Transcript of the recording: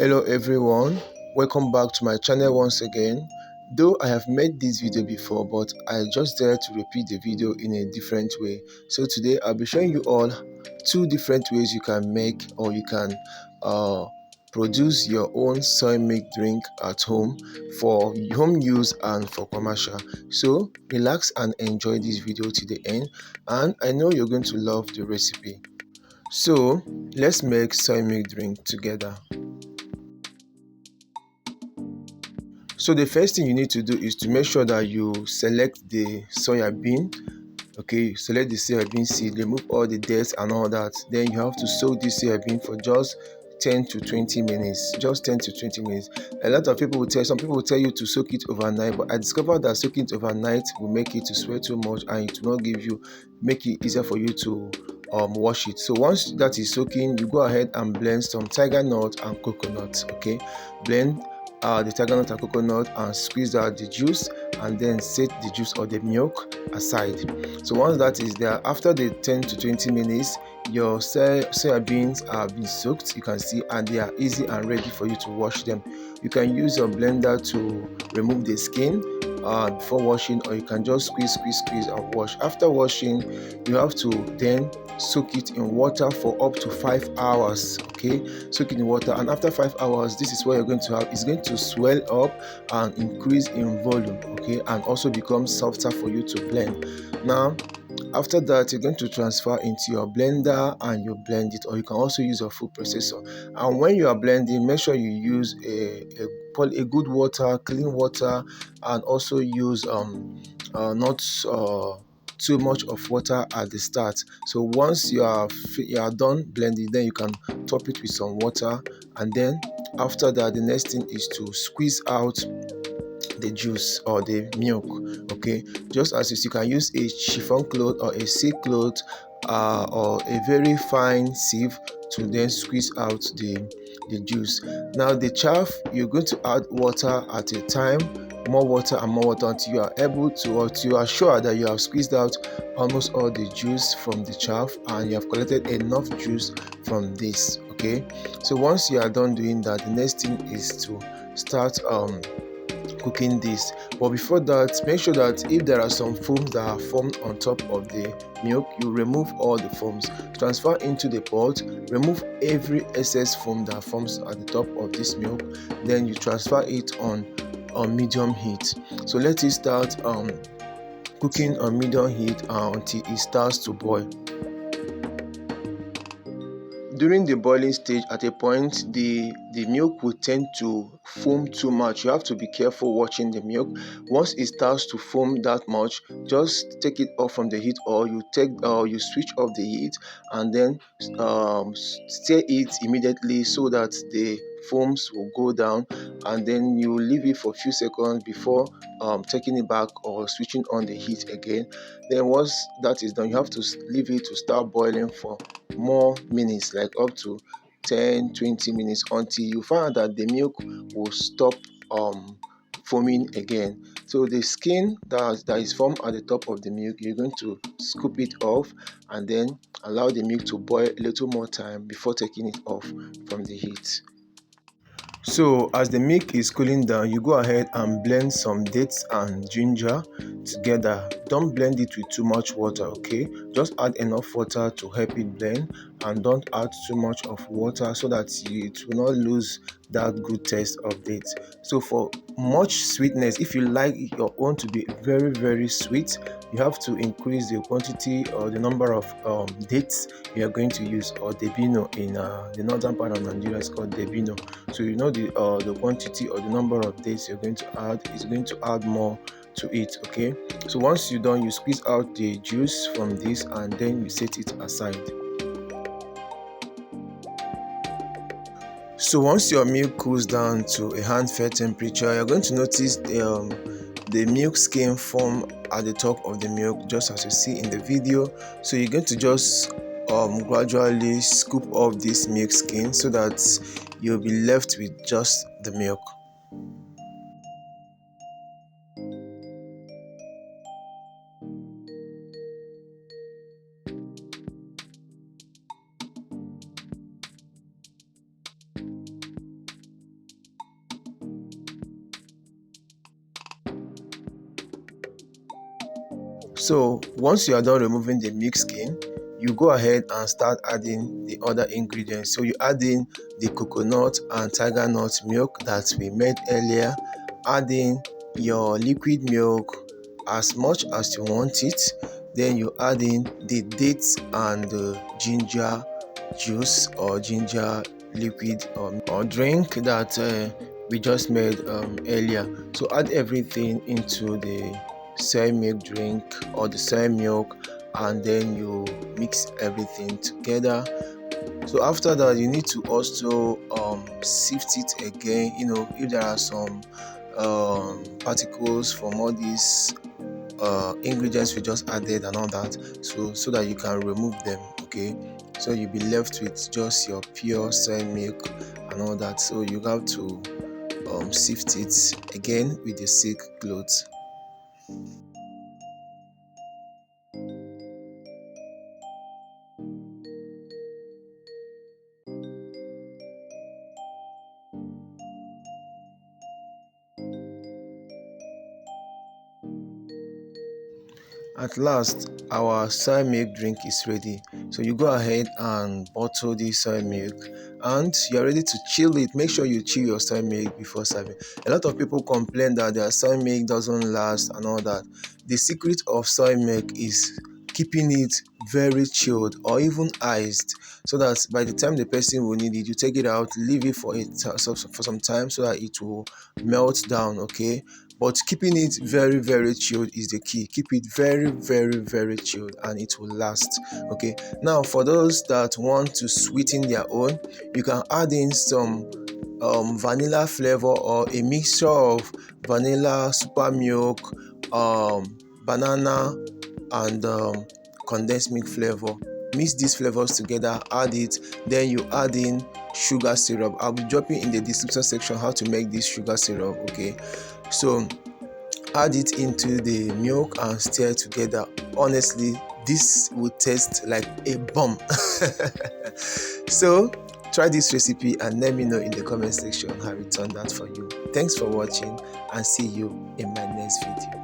Hello everyone, welcome back to my channel once again. Though I have made this video before, but I just dare to repeat the video in a different way. So today I'll be showing you all two different ways you can make or you can produce your own soy milk drink at home for home use and for commercial. So relax and enjoy this video to the end, and I know you're going to love the recipe. So let's make soy milk drink together. So the first thing you need to do is to make sure that you select the soya bean. Okay, select the soya bean seed, remove all the dirt and all that. Then you have to soak this soya bean for just 10 to 20 minutes. Just 10 to 20 minutes. A lot of people will some people will tell you to soak it overnight, but I discovered that soaking it overnight will make it to sweat too much and it will not make it easier for you to wash it. So once that is soaking, you go ahead and blend some tiger nut and coconut. Okay, blend the tiger nut and coconut and squeeze out the juice, and then set the juice or the milk aside. So once that is there, after the 10 to 20 minutes, your soya beans have been soaked, you can see, and they are easy and ready for you to wash them. You can use your blender to remove the skin before washing, or you can just squeeze and wash. After washing, you have to then soak it in water for up to 5 hours. Okay, soak it in water, and after 5 hours, this is what you're going to have. It's going to swell up and increase in volume, okay, and also become softer for you to blend. Now after that, you're going to transfer into your blender and you blend it, or you can also use your food processor. And when you are blending, make sure you use a good water, clean water, and also use not too much of water at the start. So once you are done blending, then you can top it with some water, and then after that, the next thing is to squeeze out the juice or the milk. Okay, just as you can use a chiffon cloth or a silk cloth or a very fine sieve to then squeeze out the juice. Now the chaff, you're going to add water at a time, more water and more water, until you are able to, or till you are sure that you have squeezed out almost all the juice from the chaff and you have collected enough juice from this. Okay, so once you are done doing that, the next thing is to start cooking this. But before that, make sure that if there are some foams that are formed on top of the milk, you remove all the foams, transfer into the pot, remove every excess foam that forms at the top of this milk, then you transfer it on medium heat. So let it start cooking on medium heat until it starts to boil. During the boiling stage, at a point, the milk will tend to foam too much. You have to be careful watching the milk. Once it starts to foam that much, just take it off from the heat, or you switch off the heat, and then stir it immediately so that the foams will go down, and then you leave it for a few seconds before taking it back or switching on the heat again. Then once that is done, you have to leave it to start boiling for more minutes, like up to 10-20 minutes, until you find that the milk will stop foaming again. So the skin that is formed at the top of the milk, you're going to scoop it off and then allow the milk to boil a little more time before taking it off from the heat. So as the milk is cooling down, you go ahead and blend some dates and ginger together. Don't blend it with too much water, okay? Just add enough water to help it blend, and don't add too much of water so that it will not lose that good taste of dates. So for much sweetness, if you like your own to be very sweet, you have to increase the quantity or the number of dates you are going to use, or debino in the northern part of Nigeria is called debino. So you know the quantity or the number of dates you're going to add is going to add more to it. Okay, so once you're done, you squeeze out the juice from this and then you set it aside. So once your milk cools down to a hand-fair temperature, you're going to notice the milk skin form at the top of the milk, just as you see in the video. So you're going to just gradually scoop off this milk skin so that you'll be left with just the milk. So once you are done removing the milk skin, you go ahead and start adding the other ingredients. So you add in the coconut and tiger nut milk that we made earlier, add in your liquid milk as much as you want it, then you add in the dates and the ginger juice or ginger liquid or drink that we just made earlier. So add everything into the soy milk drink or the soy milk, and then you mix everything together. So after that, you need to also sift it again, if there are some particles from all these ingredients we just added and all that, so that you can remove them. Okay, so you'll be left with just your pure soy milk and all that. So you have to sift it again with the silk cloth. At last, our soy milk drink is ready. So you go ahead and bottle the soy milk, and you're ready to chill it. Make sure you chill your soy milk before serving. A lot of people complain that their soy milk doesn't last and all that. The secret of soy milk is keeping it very chilled or even iced, so that by the time the person will need it, you take it out, leave it for some time so that it will melt down. Okay, but keeping it very very chilled is the key. Keep it very very very chilled and it will last. Okay, now for those that want to sweeten their own, you can add in some vanilla flavor or a mixture of vanilla, super milk, banana, and condensed milk flavor. Mix these flavors together, add it, then you add in sugar syrup. I'll be dropping in the description section how to make this sugar syrup. Okay, so add it into the milk and stir together. Honestly, this will taste like a bomb. So try this recipe and let me know in the comment section how it turned out for you. Thanks for watching, and see you in my next video.